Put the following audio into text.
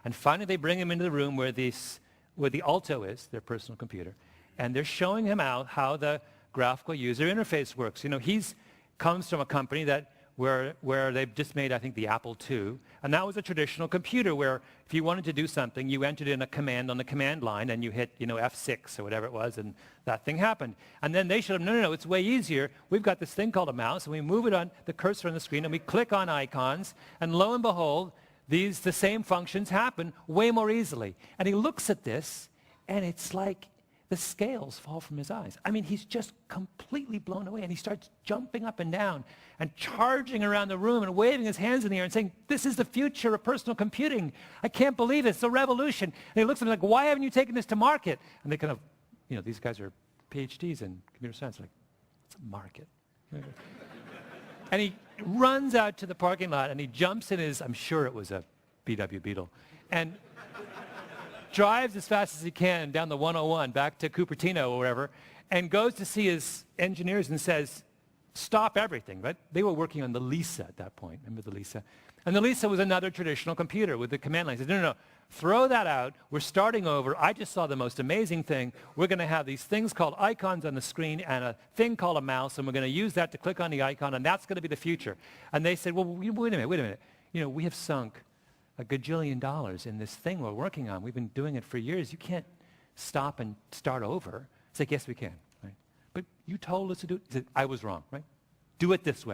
And finally, they bring him into the room where the Alto is, their personal computer, and they're showing him out how the graphical user interface works. You know, comes from a company where they've just made, I think, the Apple II, and that was a traditional computer where if you wanted to do something, you entered in a command on the command line and you hit, you know, F6 or whatever it was, and that thing happened. And then they showed them, no, it's way easier. We've got this thing called a mouse, and we move it on the cursor on the screen, and we click on icons, and lo and behold, the same functions happen way more easily. And he looks at this, and it's like the scales fall from his eyes. I mean, he's just completely blown away, and he starts jumping up and down and charging around the room and waving his hands in the air and saying, this is the future of personal computing. I can't believe it. It's a revolution. And he looks at me like, why haven't you taken this to market? And they kind of, you know, these guys are PhDs in computer science. Like, it's a market. And he runs out to the parking lot, and he jumps in his, I'm sure it was a VW Beetle, and drives as fast as he can down the 101 back to Cupertino or wherever, and goes to see his engineers and says, stop everything, right? They were working on the Lisa at that point. Remember the Lisa? And the Lisa was another traditional computer with the command line. He said, no, throw that out. We're starting over. I just saw the most amazing thing. We're going to have these things called icons on the screen and a thing called a mouse, and we're going to use that to click on the icon, and that's going to be the future. And they said, well, wait a minute. You know, we have sunk $1 gajillion in this thing we're working on. We've been doing it for years. You can't stop and start over. It's like, yes, we can, right? But you told us to do it. He said, I was wrong, right? Do it this way.